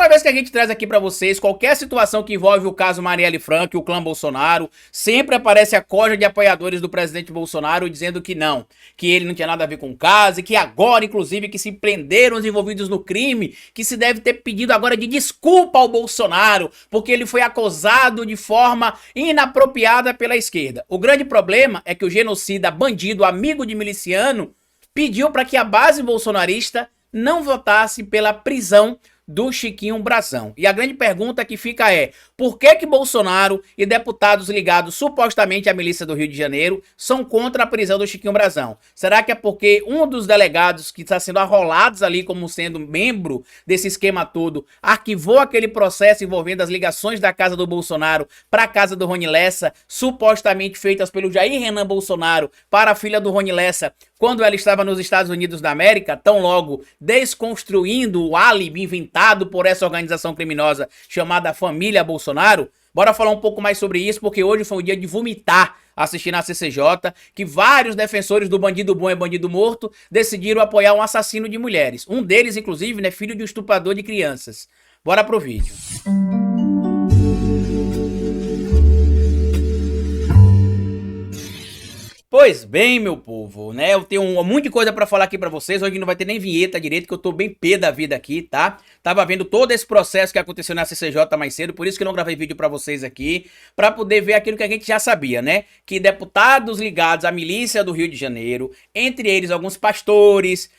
Toda vez que a gente traz aqui pra vocês qualquer situação que envolve o caso Marielle Franco e o clã Bolsonaro, sempre aparece a corja de apoiadores do presidente Bolsonaro dizendo que não, que ele não tinha nada a ver com o caso e que agora, inclusive, que se prenderam os envolvidos no crime, que se deve ter pedido agora de desculpa ao Bolsonaro, porque ele foi acusado de forma inapropriada pela esquerda. O grande problema é que o genocida, bandido, amigo de miliciano, pediu para que a base bolsonarista não votasse pela prisão do Chiquinho Brazão. E a grande pergunta que fica é, por que Bolsonaro e deputados ligados supostamente à milícia do Rio de Janeiro são contra a prisão do Chiquinho Brazão? Será que é porque um dos delegados que está sendo arrolados ali como sendo membro desse esquema todo arquivou aquele processo envolvendo as ligações da casa do Bolsonaro para a casa do Rony Lessa, supostamente feitas pelo Jair Renan Bolsonaro para a filha do Rony Lessa, quando ela estava nos Estados Unidos da América, tão logo desconstruindo o álibi inventado por essa organização criminosa chamada Família Bolsonaro? Bora falar um pouco mais sobre isso, porque hoje foi um dia de vomitar assistindo a CCJ, que vários defensores do bandido bom é bandido morto decidiram apoiar um assassino de mulheres. Um deles, inclusive, né, filho de um estuprador de crianças. Bora pro vídeo. Pois bem, meu povo, né, eu tenho muita coisa pra falar aqui pra vocês, hoje não vai ter nem vinheta direito, que eu tô bem pé da vida aqui, tá? Tava vendo todo esse processo que aconteceu na CCJ mais cedo, por isso que eu não gravei vídeo pra vocês aqui, pra poder ver aquilo que a gente já sabia, né? Que deputados ligados à milícia do Rio de Janeiro, entre eles alguns pastores,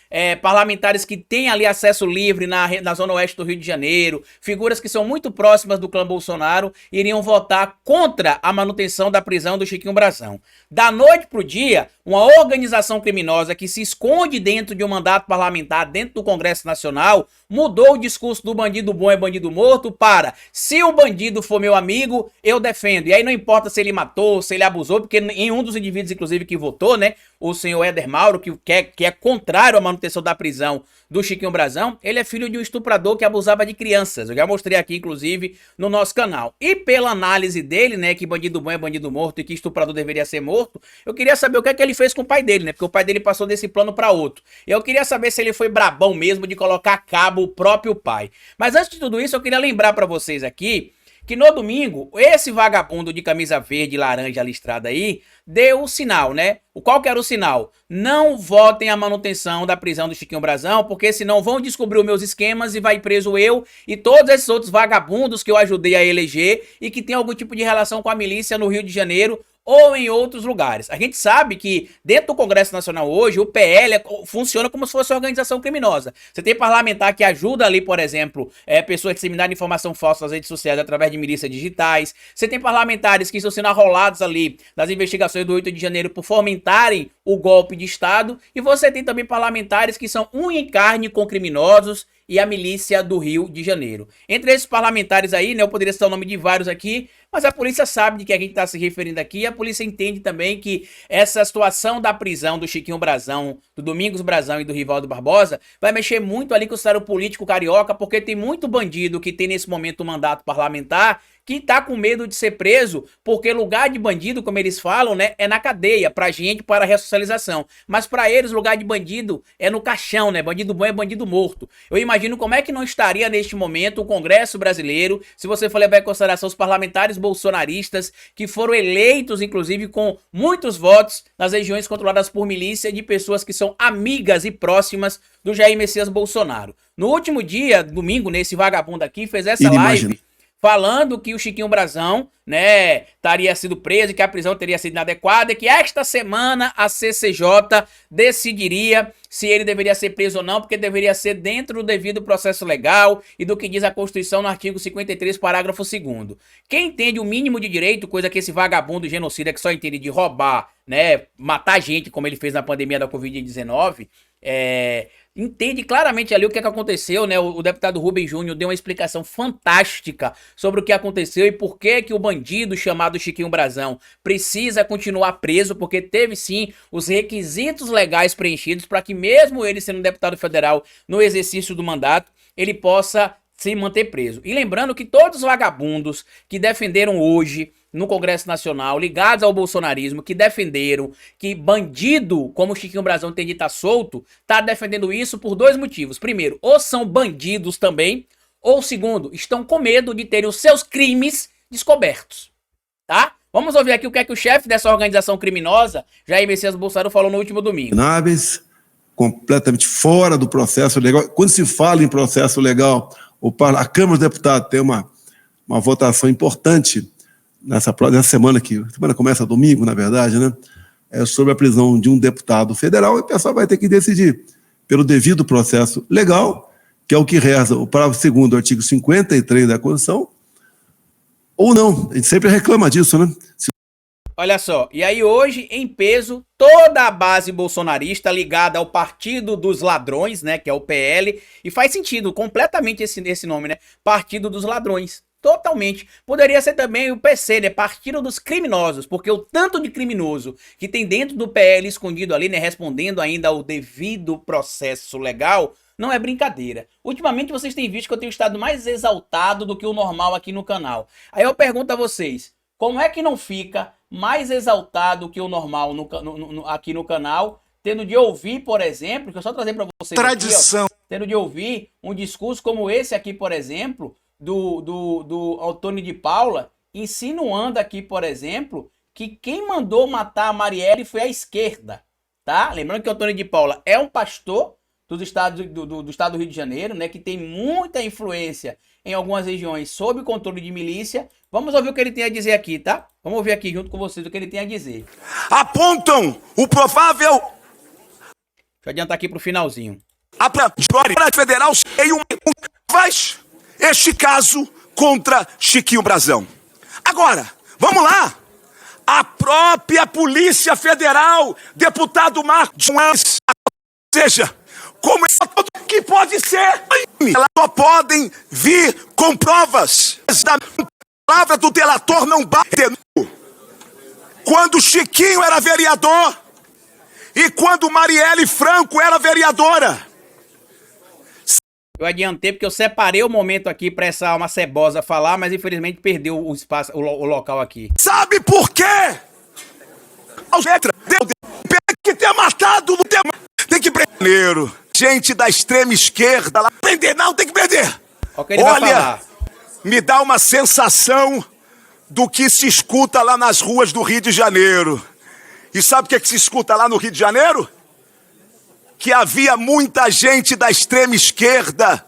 parlamentares que têm ali acesso livre na zona oeste do Rio de Janeiro, figuras que são muito próximas do clã Bolsonaro, iriam votar contra a manutenção da prisão do Chiquinho Brazão. Da noite pro dia, uma organização criminosa que se esconde dentro de um mandato parlamentar dentro do Congresso Nacional mudou o discurso do bandido bom é bandido morto para se o bandido for meu amigo, eu defendo. E aí não importa se ele matou, se ele abusou, porque em um dos indivíduos, inclusive, que votou, né, o senhor Éder Mauro, que é contrário à manutenção da prisão do Chiquinho Brazão, ele é filho de um estuprador que abusava de crianças. Eu já mostrei aqui, inclusive, no nosso canal. E pela análise dele, né, que bandido bom é bandido morto e que estuprador deveria ser morto, eu queria saber o que é que ele fez com o pai dele, né, porque o pai dele passou desse plano para outro. Eu queria saber se ele foi brabão mesmo de colocar a cabo o próprio pai. Mas antes de tudo isso, eu queria lembrar para vocês aqui que no domingo, esse vagabundo de camisa verde e laranja listrada aí, deu o sinal, né? Qual que era o sinal? Não votem a manutenção da prisão do Chiquinho Brazão, porque senão vão descobrir os meus esquemas e vai preso eu e todos esses outros vagabundos que eu ajudei a eleger e que tem algum tipo de relação com a milícia no Rio de Janeiro ou em outros lugares. A gente sabe que dentro do Congresso Nacional hoje, o PL funciona como se fosse uma organização criminosa. Você tem parlamentar que ajuda ali, por exemplo, pessoas a disseminarem informação falsa nas redes sociais através de milícias digitais. Você tem parlamentares que estão sendo arrolados ali nas investigações do 8 de janeiro por fomentarem o golpe de Estado. E você tem também parlamentares que são unha em carne com criminosos e a milícia do Rio de Janeiro. Entre esses parlamentares aí, né, eu poderia citar o nome de vários aqui, mas a polícia sabe de que a gente está se referindo aqui, e a polícia entende também que essa situação da prisão do Chiquinho Brazão, do Domingos Brazão e do Rivaldo Barbosa vai mexer muito ali com o cenário político carioca, porque tem muito bandido que tem nesse momento um mandato parlamentar que tá com medo de ser preso, porque lugar de bandido, como eles falam, né, é na cadeia, pra gente, para a ressocialização. Mas pra eles, lugar de bandido é no caixão, né, bandido bom é bandido morto. Eu imagino como é que não estaria neste momento o Congresso brasileiro, se você for levar em consideração os parlamentares bolsonaristas, que foram eleitos, inclusive, com muitos votos nas regiões controladas por milícia de pessoas que são amigas e próximas do Jair Messias Bolsonaro. No último dia, domingo, nesse vagabundo aqui, fez essa live falando que o Chiquinho Brazão, né, teria sido preso e que a prisão teria sido inadequada e que esta semana a CCJ decidiria se ele deveria ser preso ou não, porque deveria ser dentro do devido processo legal e do que diz a Constituição no artigo 53, parágrafo 2º. Quem entende o mínimo de direito, coisa que esse vagabundo genocida que só entende de roubar, né, matar gente, como ele fez na pandemia da Covid-19, entende claramente ali o que é que aconteceu, né? O deputado Rubem Júnior deu uma explicação fantástica sobre o que aconteceu e por que que o bandido chamado Chiquinho Brazão precisa continuar preso, porque teve sim os requisitos legais preenchidos para que mesmo ele sendo um deputado federal no exercício do mandato, ele possa se manter preso. E lembrando que todos os vagabundos que defenderam hoje no Congresso Nacional, ligados ao bolsonarismo, que defenderam que bandido, como o Chiquinho Brazão tem de estar solto, tá defendendo isso por dois motivos. Primeiro, ou são bandidos também, Ou segundo, estão com medo de terem os seus crimes descobertos, tá? Vamos ouvir aqui o que é que o chefe dessa organização criminosa, Jair Messias Bolsonaro, falou no último domingo. Completamente fora do processo legal. Quando se fala em processo legal, a Câmara dos Deputados tem uma votação importante nessa semana, que a semana começa domingo, na verdade, né? Sobre a prisão de um deputado federal, e o pessoal vai ter que decidir pelo devido processo legal, que é o que reza o parágrafo 2º do artigo 53 da Constituição, ou não. A gente sempre reclama disso, né? Olha só, e aí hoje, em peso, toda a base bolsonarista ligada ao Partido dos Ladrões, né, que é o PL, e faz sentido completamente esse nome, né, Partido dos Ladrões, totalmente. Poderia ser também o PC, né, Partido dos Criminosos, porque o tanto de criminoso que tem dentro do PL escondido ali, né, respondendo ainda ao devido processo legal, não é brincadeira. Ultimamente vocês têm visto que eu tenho estado mais exaltado do que o normal aqui no canal. Aí eu pergunto a vocês, como é que não fica mais exaltado que o normal aqui no canal, tendo de ouvir, por exemplo, que eu só trazer para vocês tradição aqui, ó, tendo de ouvir um discurso como esse aqui, por exemplo, do Antônio de Paula, insinuando aqui, por exemplo, que quem mandou matar a Marielle foi a esquerda, tá? Lembrando que o Antônio de Paula é um pastor do estado do Rio de Janeiro, né, que tem muita influência em algumas regiões sob controle de milícia. Vamos ouvir o que ele tem a dizer aqui, tá? Vamos ouvir aqui junto com vocês o que ele tem a dizer. Apontam o provável... Deixa eu adiantar aqui pro finalzinho. A Polícia Federal faz este caso contra Chiquinho Brazão. Agora, vamos lá. A própria Polícia Federal, deputado Marcos, seja, como é que pode ser, elas só podem vir com provas. A palavra do delator não bate. Quando Chiquinho era vereador e quando Marielle Franco era vereadora. Eu adiantei porque eu separei o momento aqui para essa alma cebosa falar, mas infelizmente perdeu o espaço, o local aqui. Sabe por quê? Tem que ter matado, tem que prender. Gente da extrema esquerda lá, prender não, tem que prender. Olha, me dá uma sensação do que se escuta lá nas ruas do Rio de Janeiro. E sabe o que se escuta lá no Rio de Janeiro? Que havia muita gente da extrema esquerda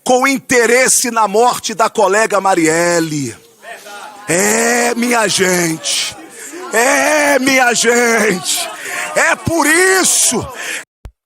com interesse na morte da colega Marielle. Minha gente. Minha gente. É por isso.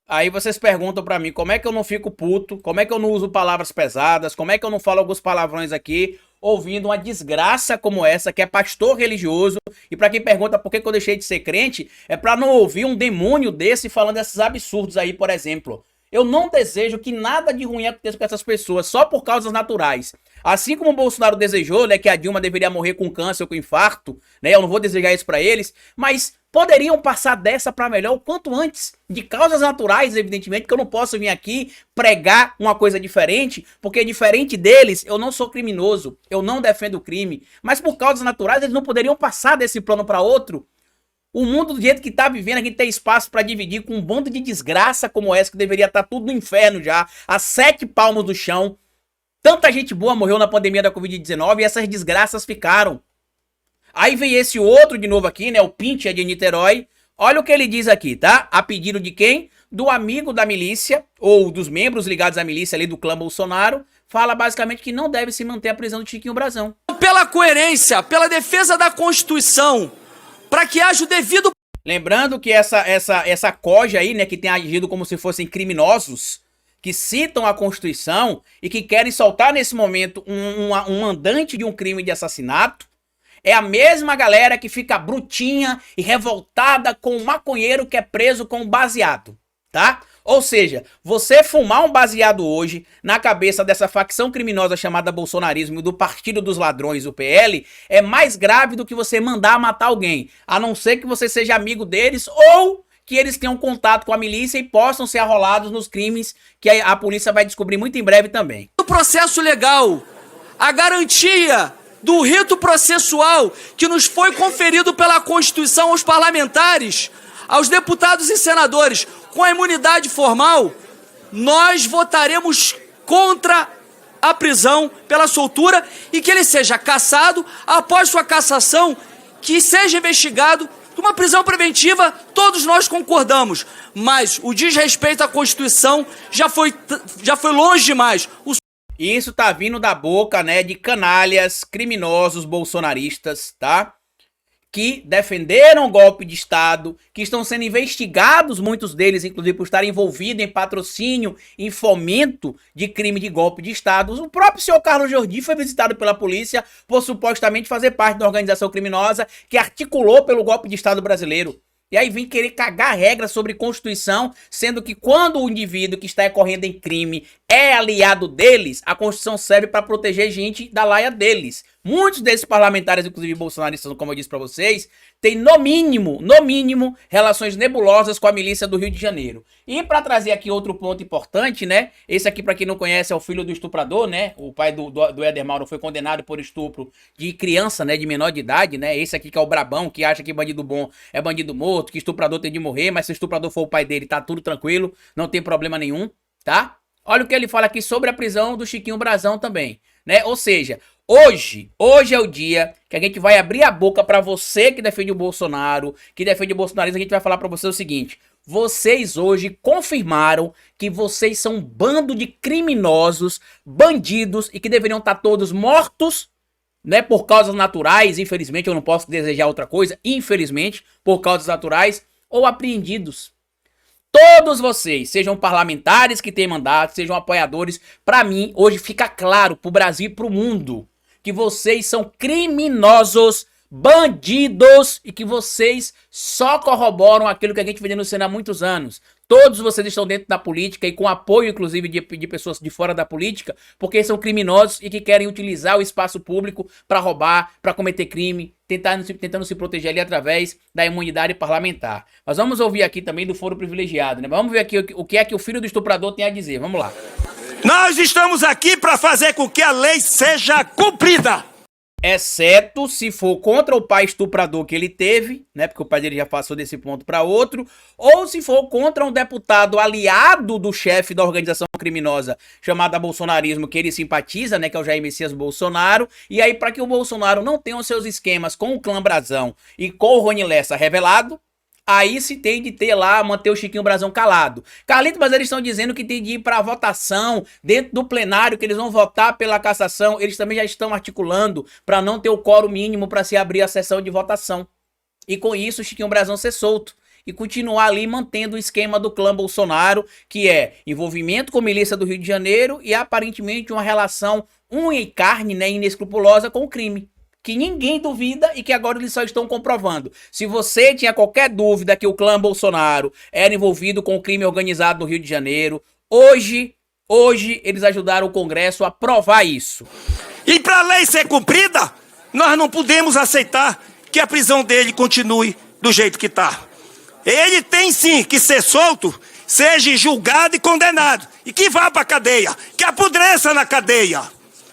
Aí vocês perguntam pra mim como é que eu não fico puto, como é que eu não uso palavras pesadas, como é que eu não falo alguns palavrões aqui, ouvindo uma desgraça como essa, que é pastor religioso. E pra quem pergunta por que eu deixei de ser crente, é pra não ouvir um demônio desse falando esses absurdos aí, por exemplo. Eu não desejo que nada de ruim aconteça com essas pessoas, só por causas naturais. Assim como o Bolsonaro desejou, né, que a Dilma deveria morrer com câncer ou com infarto, né, eu não vou desejar isso pra eles, mas poderiam passar dessa pra melhor o quanto antes. De causas naturais, evidentemente, que eu não posso vir aqui pregar uma coisa diferente, porque diferente deles, eu não sou criminoso, eu não defendo o crime, mas por causas naturais eles não poderiam passar desse plano pra outro. O mundo do jeito que tá vivendo, a gente tem espaço pra dividir com um bando de desgraça como essa, que deveria estar tudo no inferno já, a 7 palmos do chão. Tanta gente boa morreu na pandemia da Covid-19 e essas desgraças ficaram. Aí vem esse outro de novo aqui, né, o Pintia de Niterói. Olha o que ele diz aqui, tá? A pedido de quem? Do amigo da milícia, ou dos membros ligados à milícia ali do clã Bolsonaro, fala basicamente que não deve se manter a prisão de Chiquinho Brazão. Pela coerência, pela defesa da Constituição, para que haja o devido... Lembrando que essa coja aí, né, que tem agido como se fossem criminosos, que citam a Constituição e que querem soltar nesse momento um mandante de um crime de assassinato, é a mesma galera que fica brutinha e revoltada com o maconheiro que é preso com baseado, tá? Ou seja, você fumar um baseado hoje na cabeça dessa facção criminosa chamada bolsonarismo e do Partido dos Ladrões, o PL, é mais grave do que você mandar matar alguém, a não ser que você seja amigo deles ou que eles tenham contato com a milícia e possam ser arrolados nos crimes que a polícia vai descobrir muito em breve também. O processo legal, a garantia do rito processual que nos foi conferido pela Constituição aos parlamentares, aos deputados e senadores com a imunidade formal, nós votaremos contra a prisão pela soltura e que ele seja cassado. Após sua cassação, que seja investigado. Uma prisão preventiva, todos nós concordamos, mas o desrespeito à Constituição já foi longe demais. Isso tá vindo da boca, né, de canalhas, criminosos bolsonaristas, tá? Que defenderam o golpe de Estado, que estão sendo investigados, muitos deles, inclusive, por estarem envolvidos em patrocínio, em fomento de crime de golpe de Estado. O próprio senhor Carlos Jordi foi visitado pela polícia por supostamente fazer parte da organização criminosa que articulou pelo golpe de Estado brasileiro. E aí vem querer cagar regras sobre Constituição, sendo que quando o indivíduo que está incorrendo em crime é aliado deles, a Constituição serve para proteger gente da laia deles. Muitos desses parlamentares, inclusive bolsonaristas, como eu disse para vocês, têm no mínimo, relações nebulosas com a milícia do Rio de Janeiro. E para trazer aqui outro ponto importante, né? Esse aqui, para quem não conhece, é o filho do estuprador, né? O pai do Éder Mauro foi condenado por estupro de criança, né? De menor de idade, né? Esse aqui que é o brabão, que acha que bandido bom é bandido morto, que estuprador tem de morrer, mas se o estuprador for o pai dele, tá tudo tranquilo, não tem problema nenhum, tá? Olha o que ele fala aqui sobre a prisão do Chiquinho Brazão também, né? Ou seja, hoje é o dia que a gente vai abrir a boca pra você que defende o Bolsonaro, que defende o bolsonarismo, a gente vai falar pra você o seguinte: vocês hoje confirmaram que vocês são um bando de criminosos, bandidos e que deveriam estar todos mortos, né, por causas naturais, infelizmente, eu não posso desejar outra coisa, infelizmente, por causas naturais, ou apreendidos. Todos vocês, sejam parlamentares que têm mandato, sejam apoiadores, pra mim, hoje fica claro pro Brasil e pro mundo que vocês são criminosos, bandidos e que vocês só corroboram aquilo que a gente vem denunciando há muitos anos. Todos vocês estão dentro da política e com apoio, inclusive, de pessoas de fora da política, porque são criminosos e que querem utilizar o espaço público para roubar, para cometer crime, tentando se proteger ali através da imunidade parlamentar. Mas vamos ouvir aqui também do foro privilegiado, né? Vamos ver aqui o que é que o filho do estuprador tem a dizer. Vamos lá. Nós estamos aqui para fazer com que a lei seja cumprida. Exceto se for contra o pai estuprador que ele teve, né? Porque o pai dele já passou desse ponto para outro. Ou se for contra um deputado aliado do chefe da organização criminosa chamada bolsonarismo, que ele simpatiza, né? Que é o Jair Messias Bolsonaro. E aí, para que o Bolsonaro não tenha os seus esquemas com o clã Brazão e com o Rony Lessa revelado, aí se tem de ter lá, manter o Chiquinho Brazão calado. Carlito, mas eles estão dizendo que tem de ir para votação dentro do plenário, que eles vão votar pela cassação. Eles também já estão articulando para não ter o quórum mínimo para se abrir a sessão de votação. E com isso o Chiquinho Brazão ser solto e continuar ali mantendo o esquema do clã Bolsonaro, que é envolvimento com a milícia do Rio de Janeiro e aparentemente uma relação unha e carne, né, inescrupulosa com o crime. Que ninguém duvida e que agora eles só estão comprovando. Se você tinha qualquer dúvida que o clã Bolsonaro era envolvido com o crime organizado no Rio de Janeiro, hoje eles ajudaram o Congresso a provar isso. E para a lei ser cumprida, nós não podemos aceitar que a prisão dele continue do jeito que está. Ele tem sim que ser solto, seja julgado e condenado, e que vá para a cadeia, que apodreça na cadeia.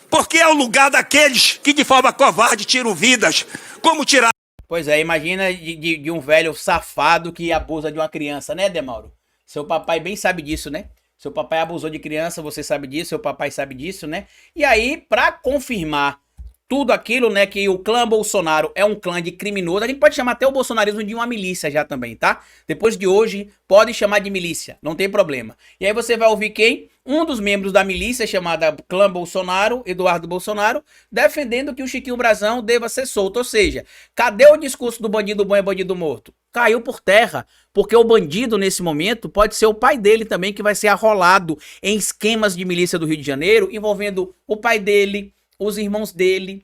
Porque é o lugar daqueles que de forma covarde tiram vidas, como tirar... Pois é, imagina de um velho safado que abusa de uma criança, né, Demauro? Seu papai bem sabe disso, né? Seu papai abusou de criança, você sabe disso, seu papai sabe disso, né? E aí, pra confirmar tudo aquilo, né, que o clã Bolsonaro é um clã de criminoso, a gente pode chamar até o bolsonarismo de uma milícia já também, tá? Depois de hoje, pode chamar de milícia, não tem problema. E aí você vai ouvir quem? Um dos membros da milícia chamada clã Bolsonaro, Eduardo Bolsonaro, defendendo que o Chiquinho Brazão deva ser solto. Ou seja, cadê o discurso do bandido bom é bandido morto? Caiu por terra, porque o bandido nesse momento pode ser o pai dele também, que vai ser arrolado em esquemas de milícia do Rio de Janeiro, envolvendo o pai dele, os irmãos dele,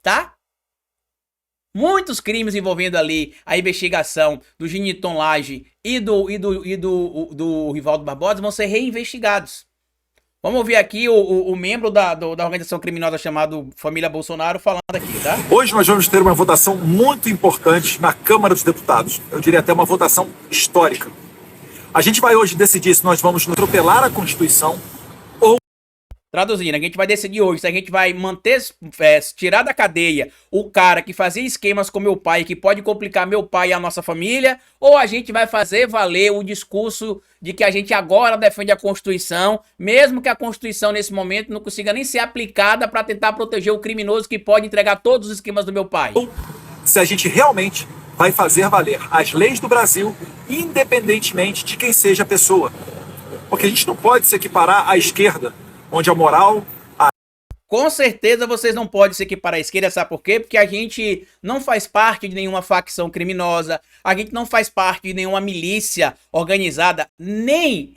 tá? Muitos crimes envolvendo ali a investigação do Geniton Lage e do Rivaldo Barbosa vão ser reinvestigados. Vamos ouvir aqui o membro da organização criminosa chamado Família Bolsonaro falando aqui, tá? Hoje nós vamos ter uma votação muito importante na Câmara dos Deputados. Eu diria até uma votação histórica. A gente vai hoje decidir se nós vamos atropelar a Constituição ou... Traduzindo, a gente vai decidir hoje se a gente vai manter, tirar da cadeia o cara que fazia esquemas com meu pai, que pode complicar meu pai e a nossa família, ou a gente vai fazer valer o discurso de que a gente agora defende a Constituição, mesmo que a Constituição nesse momento não consiga nem ser aplicada para tentar proteger o criminoso que pode entregar todos os esquemas do meu pai. Se a gente realmente vai fazer valer as leis do Brasil, independentemente de quem seja a pessoa. Porque a gente não pode se equiparar à esquerda, onde a moral... Com certeza vocês não podem se equiparar à esquerda, sabe por quê? Porque a gente não faz parte de nenhuma facção criminosa, a gente não faz parte de nenhuma milícia organizada, nem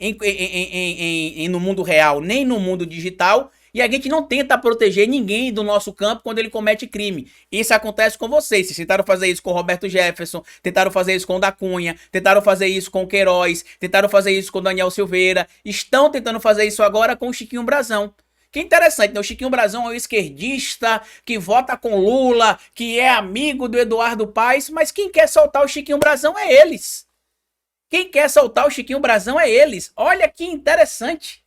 no mundo real, nem no mundo digital, e a gente não tenta proteger ninguém do nosso campo quando ele comete crime. Isso acontece com vocês. Vocês tentaram fazer isso com o Roberto Jefferson, tentaram fazer isso com o da Cunha, tentaram fazer isso com o Queiroz, tentaram fazer isso com o Daniel Silveira, estão tentando fazer isso agora com o Chiquinho Brazão. Que interessante, né? O Chiquinho Brazão é um esquerdista que vota com Lula, que é amigo do Eduardo Paes, mas quem quer soltar o Chiquinho Brazão é eles. Quem quer soltar o Chiquinho Brazão é eles. Olha que interessante.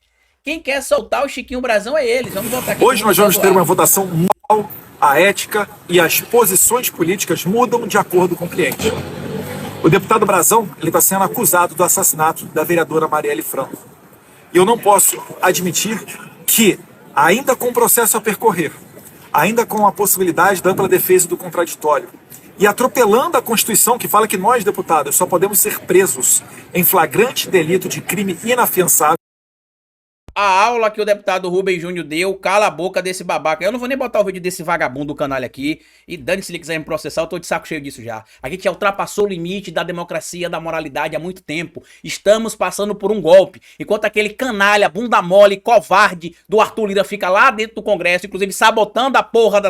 Quem quer soltar o Chiquinho Brazão é eles. Vamos voltar aqui. Hoje nós vamos ter uma votação moral, a ética e as posições políticas mudam de acordo com o cliente. O deputado Brazão está sendo acusado do assassinato da vereadora Marielle Franco. E eu não posso admitir que, ainda com o processo a percorrer, ainda com a possibilidade da ampla defesa do contraditório, e atropelando a Constituição que fala que nós, deputados, só podemos ser presos em flagrante delito de crime inafiançável. A aula que o deputado Rubem Júnior deu, cala a boca desse babaca. Eu não vou nem botar o vídeo desse vagabundo do canal aqui. E dane-se se ele quiser me processar, eu tô de saco cheio disso já. A gente já ultrapassou o limite da democracia, da moralidade há muito tempo. Estamos passando por um golpe. Enquanto aquele canalha, bunda mole, covarde do Arthur Lira fica lá dentro do Congresso, inclusive sabotando a porra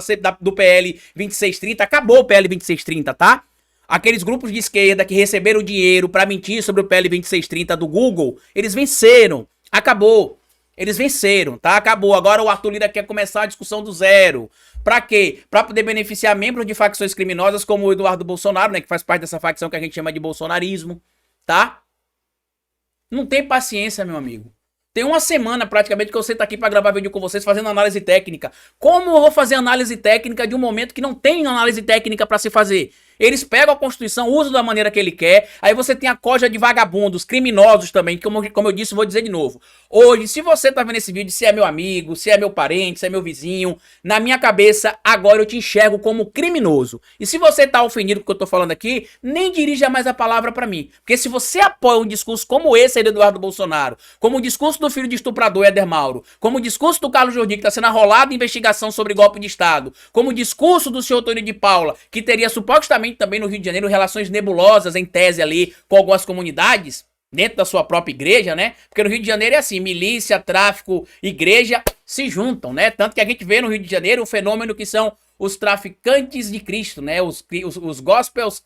do PL 2630. Acabou o PL 2630, tá? Aqueles grupos de esquerda que receberam dinheiro pra mentir sobre o PL 2630 do Google, eles venceram. Acabou. Eles venceram, tá? Acabou. Agora o Arthur Lira quer começar a discussão do zero. Pra quê? Pra poder beneficiar membros de facções criminosas como o Eduardo Bolsonaro, né? Que faz parte dessa facção que a gente chama de bolsonarismo, tá? Não tem paciência, meu amigo. Tem uma semana praticamente que eu sento aqui pra gravar vídeo com vocês fazendo análise técnica. Como eu vou fazer análise técnica de um momento que não tem análise técnica pra se fazer? Eles pegam a Constituição, usam da maneira que ele quer, aí você tem a coja de vagabundos, criminosos também, que como eu disse, vou dizer de novo. Hoje, se você tá vendo esse vídeo, se é meu amigo, se é meu parente, se é meu vizinho, na minha cabeça, agora eu te enxergo como criminoso. E se você tá ofendido com o que eu tô falando aqui, nem dirija mais a palavra pra mim. Porque se você apoia um discurso como esse aí do Eduardo Bolsonaro, como o discurso do filho de estuprador Éder Mauro, como o discurso do Carlos Jordi, que tá sendo arrolado em investigação sobre golpe de Estado, como o discurso do senhor Tony de Paula, que teria supostamente também no Rio de Janeiro relações nebulosas em tese ali com algumas comunidades dentro da sua própria igreja, né? Porque no Rio de Janeiro é assim, milícia, tráfico, igreja se juntam, né? Tanto que a gente vê no Rio de Janeiro o fenômeno que são os traficantes de Cristo, né? Os gospels,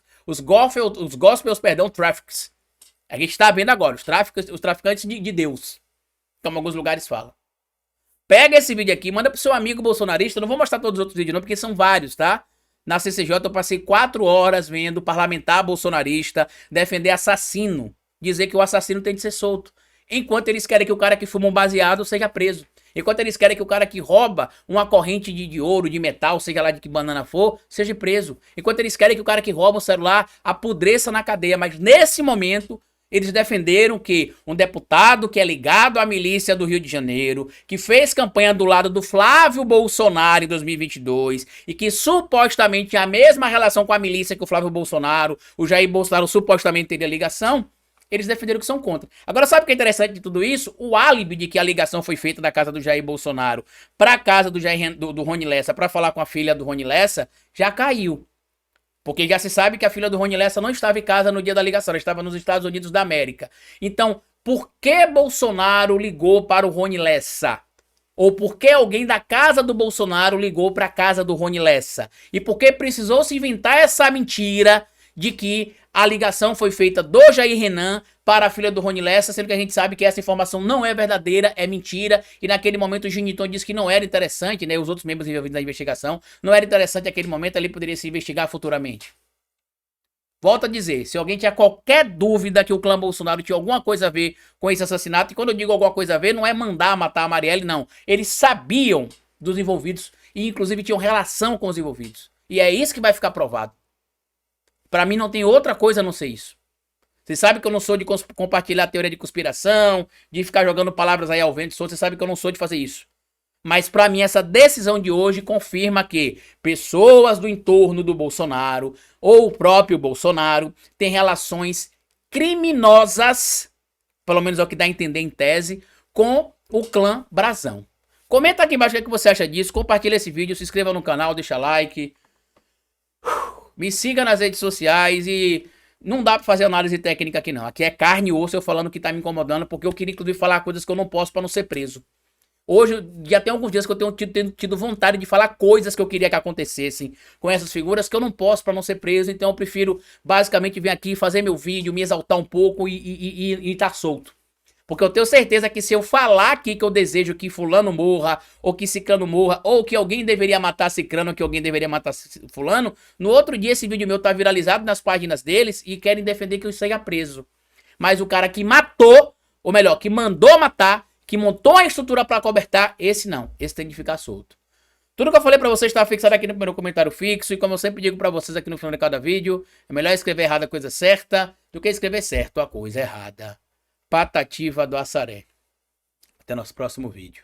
perdão, traffics. A gente tá vendo agora os traficantes de Deus, como alguns lugares falam. Pega esse vídeo aqui, manda pro seu amigo bolsonarista. Eu não vou mostrar todos os outros vídeos não, porque são vários, tá? Na CCJ eu passei 4 horas vendo parlamentar bolsonarista defender assassino, dizer que o assassino tem de ser solto, enquanto eles querem que o cara que fuma um baseado seja preso, enquanto eles querem que o cara que rouba uma corrente de ouro, de metal, seja lá de que banana for, seja preso, enquanto eles querem que o cara que rouba o celular apodreça na cadeia. Mas nesse momento eles defenderam que um deputado que é ligado à milícia do Rio de Janeiro, que fez campanha do lado do Flávio Bolsonaro em 2022 e que supostamente tinha a mesma relação com a milícia que o Flávio Bolsonaro, o Jair Bolsonaro supostamente teria ligação, eles defenderam que são contra. Agora, sabe o que é interessante de tudo isso? O álibi de que a ligação foi feita da casa do Jair Bolsonaro para casa do Rony Lessa para falar com a filha do Rony Lessa já caiu. Porque já se sabe que a filha do Rony Lessa não estava em casa no dia da ligação, ela estava nos Estados Unidos da América. Então, por que Bolsonaro ligou para o Rony Lessa? Ou por que alguém da casa do Bolsonaro ligou para a casa do Rony Lessa? E por que precisou se inventar essa mentira de que a ligação foi feita do Jair Renan para a filha do Rony Lessa, sendo que a gente sabe que essa informação não é verdadeira, é mentira, e naquele momento o Giniton disse que não era interessante, né, os outros membros envolvidos na investigação, não era interessante naquele momento, ali poderia se investigar futuramente. Volto a dizer, se alguém tinha qualquer dúvida que o clã Bolsonaro tinha alguma coisa a ver com esse assassinato, e quando eu digo alguma coisa a ver, não é mandar matar a Marielle, não. Eles sabiam dos envolvidos e inclusive tinham relação com os envolvidos. E é isso que vai ficar provado. Pra mim não tem outra coisa a não ser isso. Vocês sabem que eu não sou de compartilhar teoria de conspiração, de ficar jogando palavras aí ao vento solto, vocês sabem que eu não sou de fazer isso. Mas pra mim essa decisão de hoje confirma que pessoas do entorno do Bolsonaro ou o próprio Bolsonaro têm relações criminosas, pelo menos é o que dá a entender em tese, com o clã Brazão. Comenta aqui embaixo o que você acha disso, compartilha esse vídeo, se inscreva no canal, deixa like, me siga nas redes sociais e não dá pra fazer análise técnica aqui não. Aqui é carne e osso eu falando que tá me incomodando, porque eu queria inclusive falar coisas que eu não posso pra não ser preso. Hoje, já tem alguns dias que eu tenho tido vontade de falar coisas que eu queria que acontecessem com essas figuras que eu não posso pra não ser preso, então eu prefiro basicamente vir aqui, fazer meu vídeo, me exaltar um pouco e tá solto. Porque eu tenho certeza que se eu falar aqui que eu desejo que fulano morra, ou que ciclano morra, ou que alguém deveria matar ciclano, ou que alguém deveria matar fulano, no outro dia esse vídeo meu tá viralizado nas páginas deles e querem defender que eu saia preso. Mas o cara que matou, ou melhor, que mandou matar, que montou a estrutura pra cobertar, esse não. Esse tem de ficar solto. Tudo que eu falei pra vocês está fixado aqui no primeiro comentário fixo. E como eu sempre digo pra vocês aqui no final de cada vídeo, é melhor escrever errado a coisa certa do que escrever certo a coisa errada. Patativa do Assaré. Até nosso próximo vídeo.